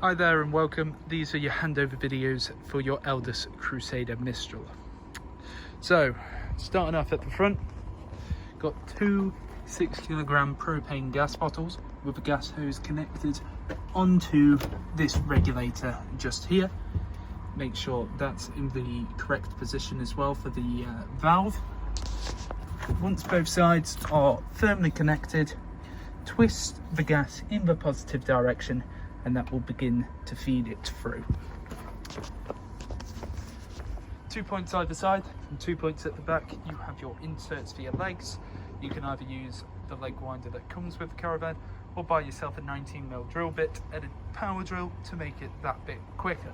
Hi there and welcome. These are your handover videos for your Elddis Crusader Mistral. So, starting off at the front, got two 6kg propane gas bottles with a gas hose connected onto this regulator just here. Make sure that's in the correct position as well for the valve. Once both sides are firmly connected, twist the gas in the positive direction and that will begin to feed it through. 2 points either side and 2 points at the back. You have your inserts for your legs. You can either use the leg winder that comes with the caravan or buy yourself a 19mm drill bit and a power drill to make it that bit quicker.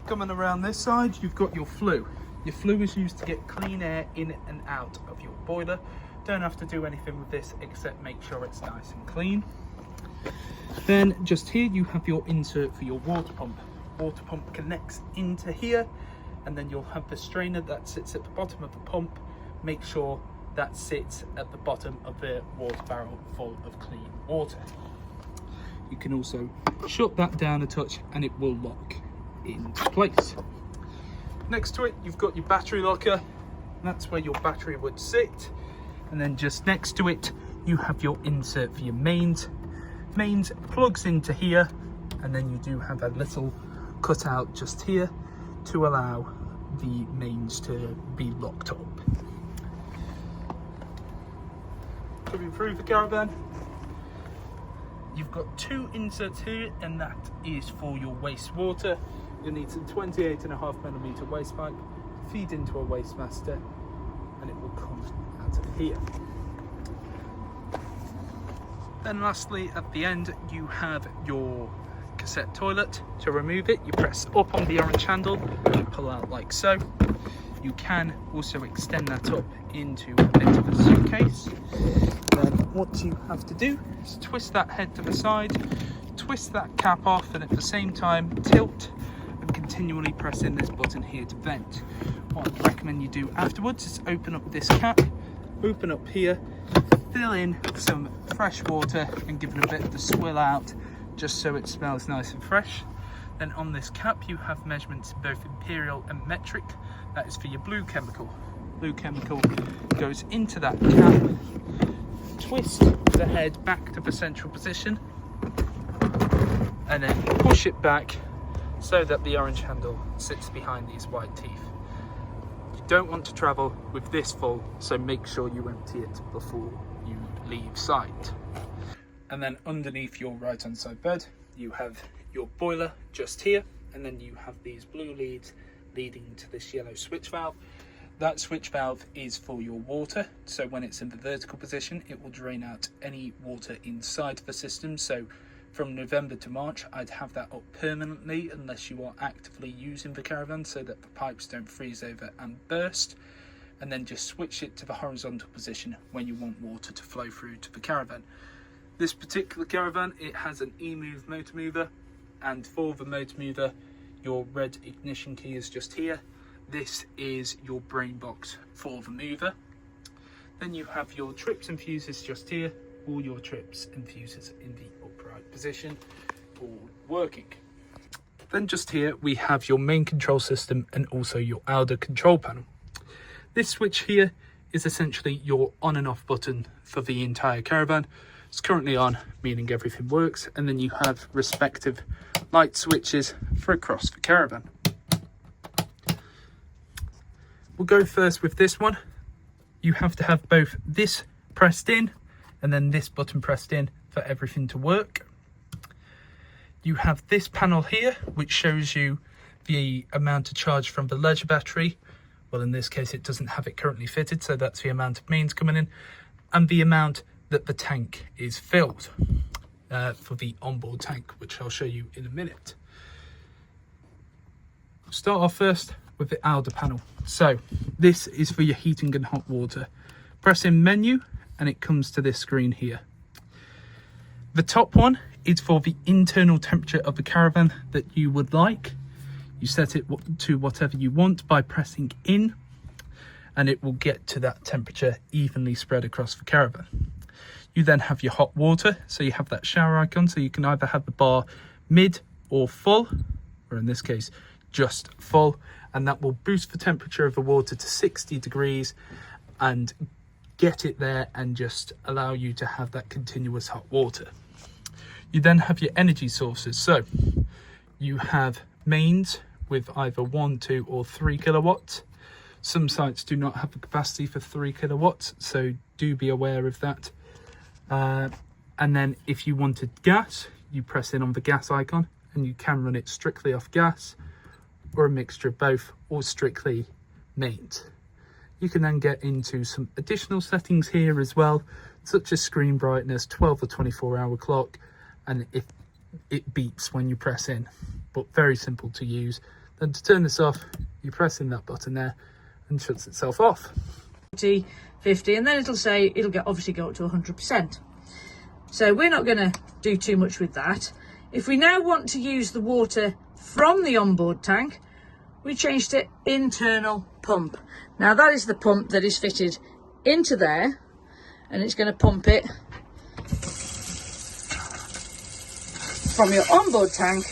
Coming around this side, you've got your flue. Your flue is used to get clean air in and out of your boiler. Don't have to do anything with this except make sure it's nice and clean. Then just here you have your insert for your water pump. Water pump connects into here, and then you'll have the strainer that sits at the bottom of the pump. Make sure that sits at the bottom of the water barrel full of clean water. You can also shut that down a touch and it will lock into place. Next to it you've got your battery locker. That's where your battery would sit. And then just next to it, you have your insert for your mains. Mains plugs into here, and then you do have a little cutout just here to allow the mains to be locked up. Coming through the caravan, you've got two inserts here, and that is for your wastewater. You'll need some 28.5mm waste pipe, feed into a waste master, and it will come out of here. Then lastly, at the end, you have your cassette toilet. To remove it, you press up on the orange handle and pull out like so. You can also extend that up into a bit of a suitcase. Then what you have to do is twist that head to the side, twist that cap off, and at the same time tilt and continually press in this button here to vent. What I recommend you do afterwards is open up this cap, open up here, fill in some fresh water and give it a bit of the swill out just so it smells nice and fresh. Then on this cap you have measurements both imperial and metric. That is for your blue chemical. Blue chemical goes into that cap, twist the head back to the central position and then push it back so that the orange handle sits behind these white teeth. You don't want to travel with this full, so make sure you empty it before you leave site. And then underneath your right hand side bed you have your boiler just here, and then you have these blue leads leading to this yellow switch valve. That switch valve is for your water, so when it's in the vertical position it will drain out any water inside the system. So from November to March I'd have that up permanently unless you are actively using the caravan so that the pipes don't freeze over and burst, and then just switch it to the horizontal position when you want water to flow through to the caravan. This particular caravan, it has an e-move motor mover, and for the motor mover your red ignition key is just here. This is your brain box for the mover. Then you have your trips and fuses just here, all your trips and fuses in the upright position, all working. Then just here we have your main control system and also your outer control panel. This switch here is essentially your on and off button for the entire caravan. It's currently on, meaning everything works, and then you have respective light switches for across the caravan. We'll go first with this one. You have to have both this pressed in and then this button pressed in for everything to work. You have this panel here which shows you the amount of charge from the leisure battery. Well, in this case it doesn't have it currently fitted, so that's the amount of mains coming in, and the amount that the tank is filled for the onboard tank, which I'll show you in a minute. Start off first with the outer panel. So this is for your heating and hot water. Press in menu and it comes to this screen here. The top one is for the internal temperature of the caravan that you would like. You set it to whatever you want by pressing in, and it will get to that temperature evenly spread across the caravan. You then have your hot water, so you have that shower icon, so you can either have the bar mid or full, or in this case just full, and that will boost the temperature of the water to 60 degrees and get it there and just allow you to have that continuous hot water. You then have your energy sources, so you have mains with either 1, 2 or 3 kilowatts. Some sites do not have the capacity for 3 kilowatts, so do be aware of that. And then if you wanted gas, you press in on the gas icon and you can run it strictly off gas or a mixture of both, or strictly mains. You can then get into some additional settings here as well, such as screen brightness, 12 or 24-hour clock, and if it beeps when you press in, but very simple to use. Then to turn this off, you press in that button there and shuts itself off. 50, and then it'll obviously go up to 100%. So we're not going to do too much with that. If we now want to use the water from the onboard tank, we change to internal pump. Now that is the pump that is fitted into there, and it's going to pump it from your onboard tank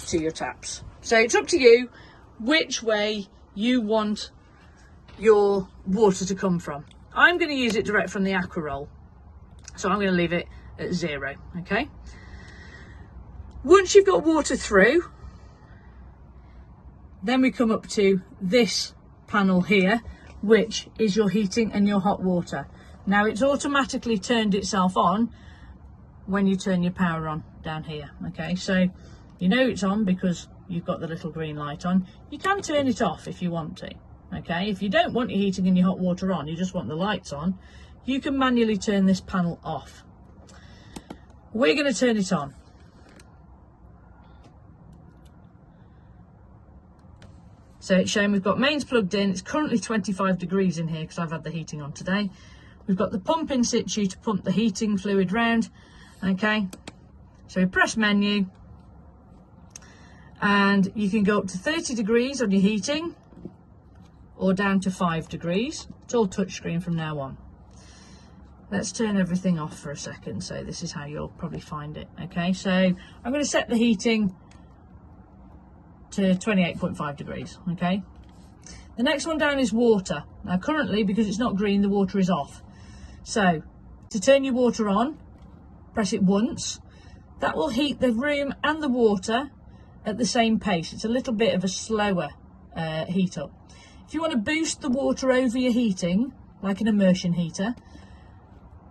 to your taps. So it's up to you which way you want your water to come from. I'm going to use it direct from the aqua roll, so I'm going to leave it at 0. Okay, once you've got water through, then we come up to this panel here, which is your heating and your hot water. Now it's automatically turned itself on when you turn your power on down here. Okay, so you know it's on because you've got the little green light on. You can turn it off if you want to. Okay, if you don't want your heating and your hot water on, you just want the lights on, you can manually turn this panel off. We're going to turn it on. So it's showing we've got mains plugged in. It's currently 25 degrees in here because I've had the heating on today. We've got the pump in situ to pump the heating fluid round. Okay, so we press menu and you can go up to 30 degrees on your heating or down to 5 degrees. It's all touchscreen from now on. Let's turn everything off for a second. So this is how you'll probably find it. Okay, so I'm going to set the heating to 28.5 degrees. Okay, the next one down is water. Now currently, because it's not green, the water is off. So to turn your water on, press it once. That will heat the room and the water at the same pace. It's a little bit of a slower heat up. If you want to boost the water over your heating, like an immersion heater,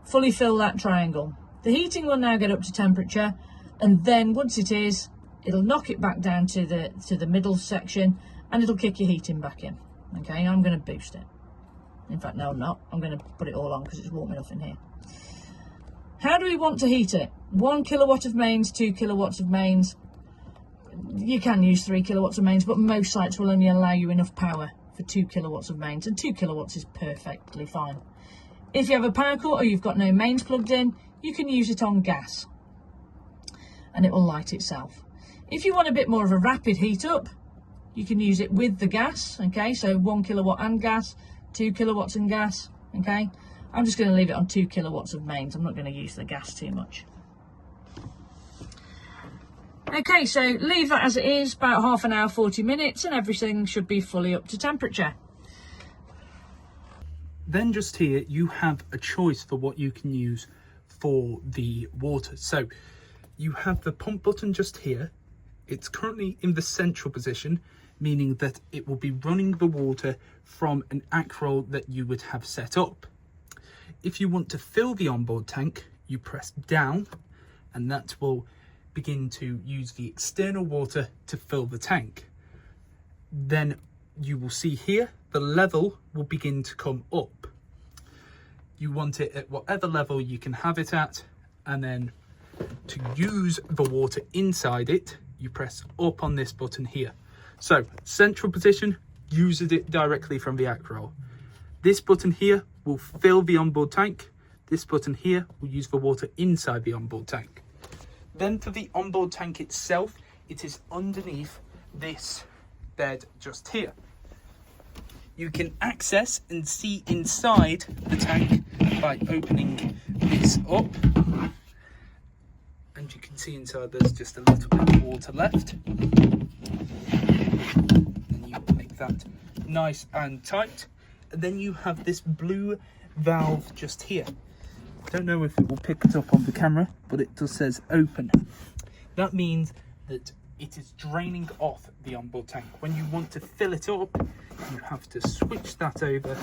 fully fill that triangle. The heating will now get up to temperature, and then once it is, it'll knock it back down to the middle section, and it'll kick your heating back in. Okay, I'm going to boost it. In fact, no, I'm not. I'm going to put it all on because it's warm enough in here. How do we want to heat it? 1 kilowatt of mains, 2 kilowatts of mains. You can use 3 kilowatts of mains, but most sites will only allow you enough power for 2 kilowatts of mains, and 2 kilowatts is perfectly fine. If you have a power cut or you've got no mains plugged in, you can use it on gas and it will light itself. If you want a bit more of a rapid heat up, you can use it with the gas. Okay, so 1 kilowatt and gas, 2 kilowatts and gas. Okay, I'm just going to leave it on 2 kilowatts of mains. I'm not going to use the gas too much. Okay, so leave that as it is, about half an hour, 40 minutes, and everything should be fully up to temperature. Then just here, you have a choice for what you can use for the water. So you have the pump button just here. It's currently in the central position, meaning that it will be running the water from an aqua roll that you would have set up. If you want to fill the onboard tank, you press down, and that will begin to use the external water to fill the tank. Then you will see here the level will begin to come up. You want it at whatever level you can have it at, and then to use the water inside it, you press up on this button here. So central position uses it directly from the aqua roll. This button here will fill the onboard tank. This button here will use the water inside the onboard tank. Then for the onboard tank itself, it is underneath this bed just here. You can access and see inside the tank by opening this up, and you can see inside there's just a little bit of water left. Then you make that nice and tight, and then you have this blue valve just here. I don't know if it will pick it up on the camera, but it just says open. That means that it is draining off the onboard tank. When you want to fill it up, you have to switch that over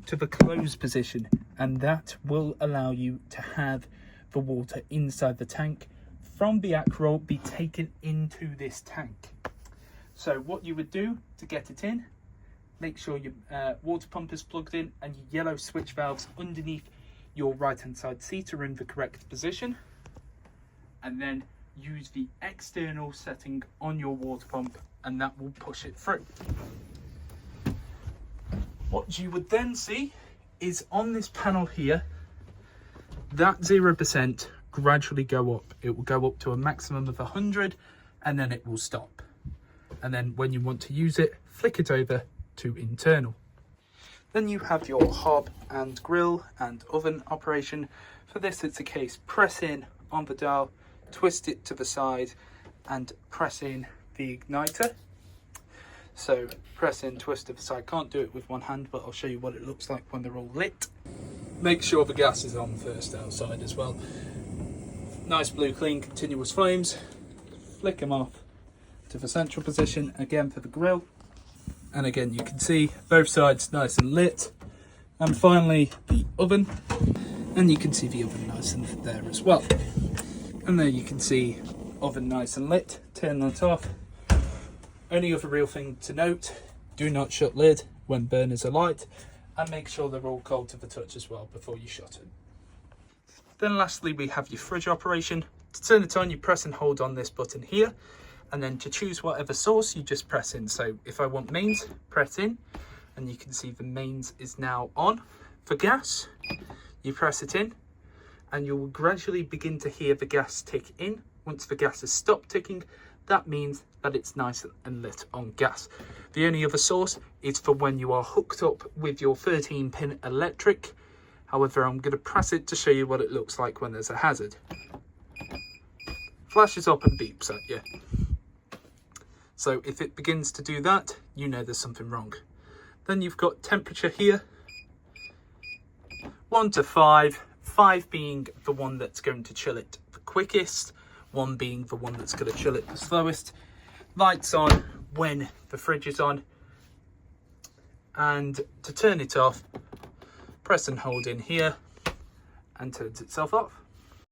to the close position, and that will allow you to have the water inside the tank from the Acro be taken into this tank. So what you would do to get it in, make sure your water pump is plugged in and your yellow switch valves underneath your right hand side seat are in the correct position, and then use the external setting on your water pump, and that will push it through. What you would then see is on this panel here, that 0% gradually go up. It will go up to a maximum of 100, and then it will stop. And then when you want to use it, flick it over to internal. Then you have your hob and grill and oven operation. For this, it's a case press in on the dial, twist it to the side, and press in the igniter. So press in, twist to the side. Can't do it with one hand, but I'll show you what it looks like when they're all lit. Make sure the gas is on first outside as well. Nice blue clean continuous flames. Flick them off to the central position again for the grill, and again you can see both sides nice and lit. And finally the oven, and you can see the oven nice and lit there as well. And there you can see oven nice and lit. Turn that off. Only other real thing to note, do not shut lid when burners are light, and make sure they're all cold to the touch as well before you shut it. Then lastly we have your fridge operation. To turn it on, you press and hold on this button here, and then to choose whatever sauce you just press in. So if I want mains, press in, and you can see the mains is now on. For gas, you press it in, and you will gradually begin to hear the gas tick in. Once the gas has stopped ticking, that means that it's nice and lit on gas. The only other source is for when you are hooked up with your 13-pin electric. However, I'm going to press it to show you what it looks like when there's a hazard. Flashes up and beeps at you. So if it begins to do that, you know there's something wrong. Then you've got temperature here, 1 to 5, 5 being the one that's going to chill it the quickest, 1 being the one that's going to chill it the slowest. Lights on when the fridge is on, and to turn it off, press and hold in here and turns itself off.